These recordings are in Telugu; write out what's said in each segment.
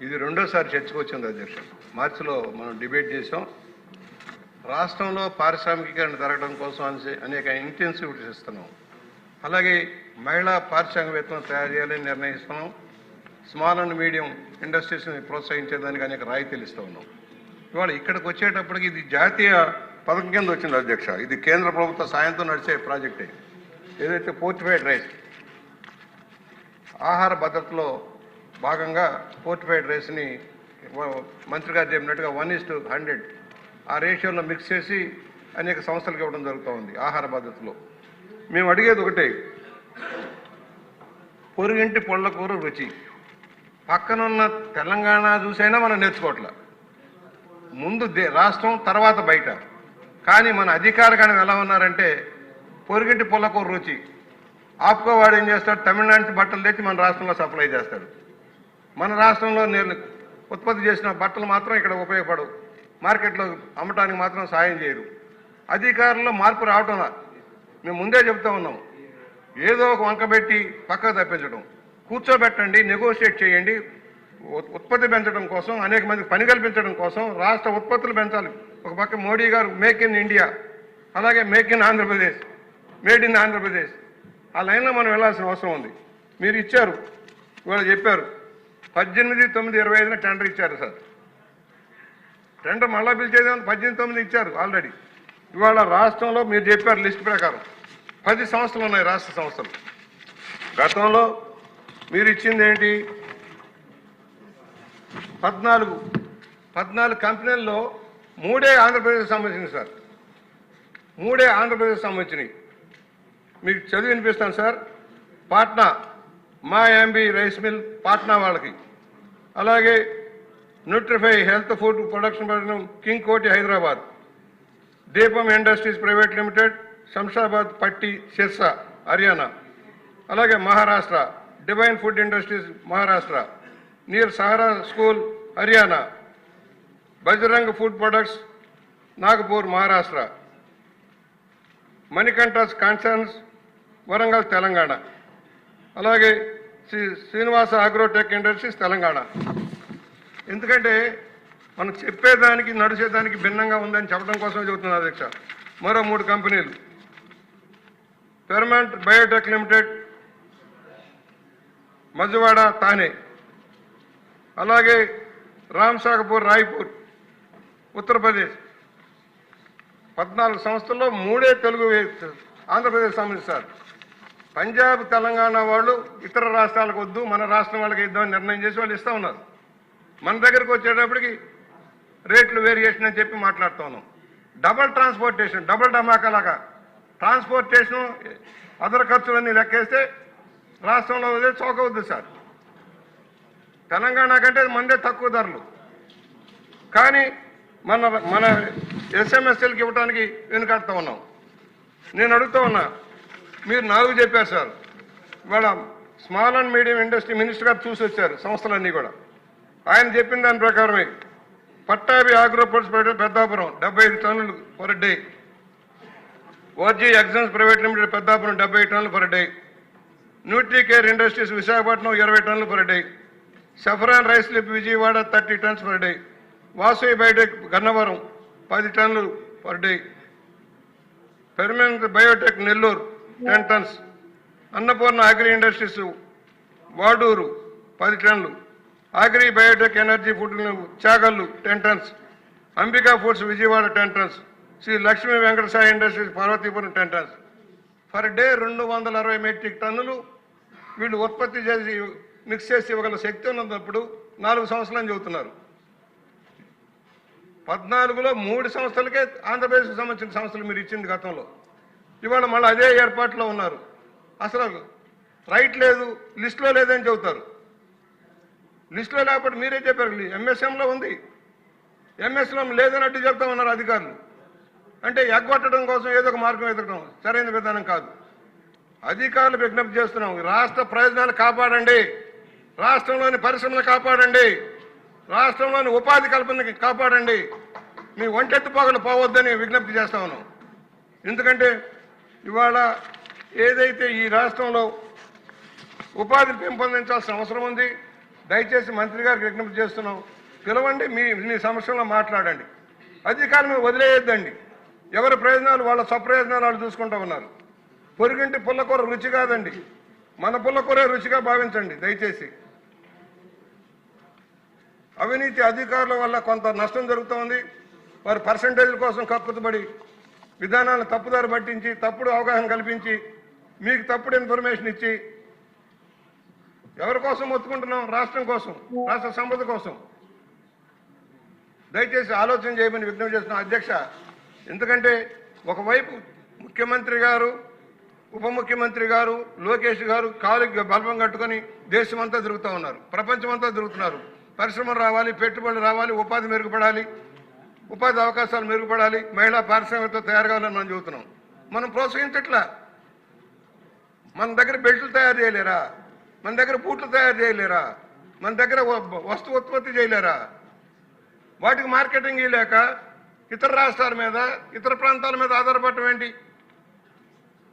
ఇది రెండోసారి చర్చకు వచ్చింది అధ్యక్ష. మార్చిలో మనం డిబేట్ చేసాం. రాష్ట్రంలో పారిశ్రామికీకరణ జరగడం కోసం అనేక ఇంటెన్సివిటీస్ ఇస్తున్నాం. అలాగే మహిళా పారిశ్రామికవేత్తలను తయారు చేయాలని నిర్ణయిస్తున్నాం. స్మాల్ అండ్ మీడియం ఇండస్ట్రీస్ని ప్రోత్సహించేదానికి అనేక రాయితీలు ఇస్తూ ఉన్నాం. ఇవాళ ఇక్కడికి వచ్చేటప్పటికి ఇది జాతీయ పథకం కింద వచ్చింది అధ్యక్ష. ఇది కేంద్ర ప్రభుత్వ సాయంతో నడిచే ప్రాజెక్టే. ఏదైతే పోర్టిఫైడ్ రైస్ ఆహార భద్రతలో భాగంగా పోర్టిఫైడ్ రైస్ని మంత్రి గారు చెప్పినట్టుగా 1:100 ఆ రేషియోలో మిక్స్ చేసి అనేక సంస్థలకు ఇవ్వడం జరుగుతూ ఉంది. ఆహార భద్రతలో మేము అడిగేది ఒకటే, పొరుగింటి పొళ్ళకూర రుచి. పక్కనున్న తెలంగాణ చూసైనా మనం నేర్చుకోవట్లే. ముందు రాష్ట్రం, తర్వాత బయట. కానీ మన అధికారగణం ఎలా ఉన్నారంటే పొరుగింటి పొల్లకూర రుచి. ఆప్కో వాడు ఏం చేస్తాడు, తమిళనాడు నుంచి బట్టలు తెచ్చి మన రాష్ట్రంలో సప్లై చేస్తాడు. మన రాష్ట్రంలో ఉత్పత్తి చేసిన బట్టలు మాత్రం ఇక్కడ ఉపయోగపడవు, మార్కెట్లో అమ్మటానికి మాత్రం సాయం చేయరు. అధికారుల్లో మార్పు రావటంలా. మేము ముందే చెప్తా ఉన్నాం, ఏదో ఒక వంక పెట్టి పక్కకు తప్పించడం. కూర్చోబెట్టండి, నెగోషియేట్ చేయండి. ఉత్పత్తి పెంచడం కోసం, అనేక మందికి పని కల్పించడం కోసం రాష్ట్ర ఉత్పత్తులు పెంచాలి. ఒక పక్క మోడీ గారు మేక్ ఇన్ ఇండియా, అలాగే make in Andhra Pradesh, made in Andhra Pradesh, ఆ లైన్లో మనం వెళ్లాల్సిన అవసరం ఉంది. మీరు ఇచ్చారు, ఇవాళ చెప్పారు 18/9/25 టెండర్ ఇచ్చారు సార్. టెండర్ మళ్ళా పిలిచేదేమో 18/9 ఇచ్చారు ఆల్రెడీ. ఇవాళ రాష్ట్రంలో మీరు చెప్పారు లిస్ట్ ప్రకారం 10 సంస్థలు ఉన్నాయి, రాష్ట్ర సంస్థలు. గతంలో మీరు ఇచ్చింది ఏంటి, 14 కంపెనీల్లో 3 ఆంధ్రప్రదేశ్ సంబంధించినవి సార్. 3 ఆంధ్రప్రదేశ్ సంబంధించినవి. మీకు చదివి వినిపిస్తాను సార్. పాట్నా మా ఎంబీ రైస్ మిల్ పాట్నా వాళ్ళకి, అలాగే న్యూట్రిఫై హెల్త్ ఫుడ్ ప్రొడక్షన్ కింగ్ కోటి హైదరాబాద్, దీపం ఇండస్ట్రీస్ ప్రైవేట్ లిమిటెడ్ శంషాబాద్ పట్టి సిర్సా హర్యానా, అలాగే Maharashtra divine food industries Maharashtra, near Sahara school Haryana, Bajrang food products Nagpur Maharashtra, Manikantas concerns Warangal Telangana, అలాగే శ్రీనివాస అగ్రోటెక్ ఇండస్ట్రీస్ తెలంగాణ. ఎందుకంటే మనం చెప్పేదానికి నడిచేదానికి భిన్నంగా ఉందని చెప్పడం కోసం చెబుతున్నా అధ్యక్ష. మరో 3 కంపెనీలు, పెర్మంట్ బయోటెక్ లిమిటెడ్ మజువాడ తానే, అలాగే రామ్సాగపూర్ రాయ్పూర్ ఉత్తరప్రదేశ్. 14 సంస్థల్లో 3 తెలుగు ఆంధ్రప్రదేశ్ సంబంధించి సార్. పంజాబ్ తెలంగాణ వాళ్ళు ఇతర రాష్ట్రాలకు వద్దు, మన రాష్ట్రం వాళ్ళకి ఇద్దామని నిర్ణయం చేసి వాళ్ళు ఇస్తూ ఉన్నారు. మన దగ్గరకు వచ్చేటప్పటికి రేట్లు వేరియేషన్ అని చెప్పి మాట్లాడుతూ ఉన్నాం. డబల్ ట్రాన్స్పోర్టేషన్, డబల్ ధమాకాలాగా ట్రాన్స్పోర్టేషను అదర్ ఖర్చులన్నీ లెక్కేస్తే రాష్ట్రంలో వదిలే చౌకవద్దు సార్. తెలంగాణ కంటే మందే తక్కువ ధరలు, కానీ మన ఎస్ఎంఎస్ఎల్కి ఇవ్వడానికి వెనుకాడుతూ ఉన్నాం. నేను అడుగుతూ ఉన్నా, మీరు 4 చెప్పారు సార్. ఇవాళ small and medium industry minister గారు చూసి వచ్చారు సంస్థలన్నీ కూడా. ఆయన చెప్పిన దాని ప్రకారమే పట్టాభి ఆగ్రో ప్రొడక్ట్స్ పెద్దాపురం 75 టన్నులు per day, OG exams private limited Peddapuram 70 టన్నులు per day, nutri care industries Visakhapatnam 20 టన్నులు పర్ డే, సఫరాన్ రైస్ లిప్ Vijayawada 30 tons per day, Vasavi biotech Gannavaram 10 టన్నులు per day, permanent biotech Nellore 10 tons, Annapurna agri industries Vaduru 10 టన్నులు, agri biotech energy food Chagallu 10 tons, Ambika foods Vijayawada 10 tons, Sri Lakshmi Venkata Sai industries Parvathipuram 10 tons. Per day 260 metric టన్నులు వీళ్ళు ఉత్పత్తి చేసి మిక్స్ చేసి ఇవ్వగల శక్తి ఉన్నప్పుడు 4 సంవత్సరాలని చెబుతున్నారు. 14లో 3 సంస్థలకే ఆంధ్రప్రదేశ్కి సంబంధించిన సంస్థలు మీరు ఇచ్చింది గతంలో. ఇవాళ మళ్ళీ అదే ఏర్పాట్లో ఉన్నారు. అసలు రైట్ లేదు, లిస్టులో లేదని చెబుతారు. లిస్టులో లేకపోతే మీరే చెప్పారు ఎంఎస్ఎంలో ఉంది, ఎంఎస్లో లేదన్నట్టు చెప్తా ఉన్నారు అధికారులు. అంటే ఎగ్గొట్టడం కోసం ఏదో ఒక మార్గం ఎదురడం సరైన విధానం కాదు. అధికారులు విజ్ఞప్తి చేస్తున్నాం, రాష్ట్ర ప్రయోజనాలు కాపాడండి, రాష్ట్రంలోని పరిశ్రమలు కాపాడండి, రాష్ట్రంలోని ఉపాధి కల్పనకి కాపాడండి, మీ ఒంటెత్తు పోగలు పోవద్దని విజ్ఞప్తి చేస్తా ఉన్నాం. ఎందుకంటే ఇవాళ ఏదైతే ఈ రాష్ట్రంలో ఉపాధిని పెంపొందించాల్సిన అవసరం ఉంది, దయచేసి మంత్రి గారికి విజ్ఞప్తి చేస్తున్నాం, పిలవండి, మీ సమస్యల్లో మాట్లాడండి. అధికారం వదిలేయొద్దండి. ఎవరి ప్రయోజనాలు వాళ్ళ స్వప్రయోజనాలు వాళ్ళు చూసుకుంటూ ఉన్నారు. పొరుగింటి పుల్లకూర రుచి కాదండి, మన పుల్లకూరే రుచిగా భావించండి దయచేసి. అవినీతి అధికారుల వల్ల కొంత నష్టం జరుగుతోంది. వారు పర్సంటేజ్ల కోసం కక్కుతుబడి విధానాలను తప్పుదారి పట్టించి, తప్పుడు అవగాహన కల్పించి, మీకు తప్పుడు ఇన్ఫర్మేషన్ ఇచ్చి, ఎవరి కోసం మొత్తుకుంటున్నాం? రాష్ట్రం కోసం, రాష్ట్ర సంపద కోసం. దయచేసి ఆలోచన చేయమని విజ్ఞప్తి చేస్తున్నాం అధ్యక్ష. ఎందుకంటే ఒకవైపు ముఖ్యమంత్రి గారు, ఉప ముఖ్యమంత్రి గారు, లోకేష్ గారు కాలుకి బల్బం కట్టుకొని దేశమంతా తిరుగుతూ ఉన్నారు, ప్రపంచమంతా తిరుగుతున్నారు. పరిశ్రమలు రావాలి, పెట్టుబడులు రావాలి, ఉపాధి మెరుగుపడాలి, ఉపాధి అవకాశాలు మెరుగుపడాలి, మహిళా పారిశ్రామికతో తయారు కావాలని మనం చెబుతున్నాం. మనం ప్రోత్సహించట్లా. మన దగ్గర బెల్ట్లు తయారు చేయలేరా? మన దగ్గర బూట్లు తయారు చేయలేరా? మన దగ్గర వస్తు ఉత్పత్తి చేయలేరా? వాటికి మార్కెటింగ్ ఇవ్వలేక ఇతర రాష్ట్రాల మీద, ఇతర ప్రాంతాల మీద ఆధారపడటం ఏంటి?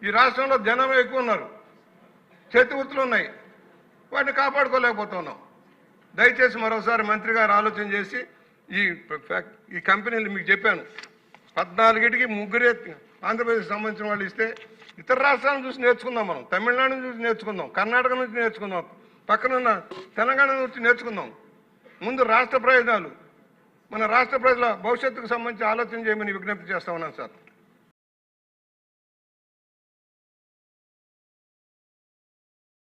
ఈ రాష్ట్రంలో జనం ఎక్కువ ఉన్నారు, చేతి వృత్తులు ఉన్నాయి, వాటిని కాపాడుకోలేకపోతున్నాం. దయచేసి మరోసారి మంత్రి గారు ఆలోచన చేసి ఈ కంపెనీలు మీకు చెప్పాను 14కి ముగ్గురే ఆంధ్రప్రదేశ్ సంబంధించిన వాళ్ళు ఇస్తే ఇతర రాష్ట్రాలను చూసి నేర్చుకుందాం. మనం తమిళనాడు నుంచి నేర్చుకుందాం, కర్ణాటక నుంచి నేర్చుకుందాం, పక్కనున్న తెలంగాణ నుంచి నేర్చుకుందాం. ముందు రాష్ట్ర ప్రయోజనాలు, మన రాష్ట్ర ప్రజల భవిష్యత్తుకు సంబంధించి ఆలోచన చేయమని విజ్ఞప్తి చేస్తా ఉన్నాను సార్.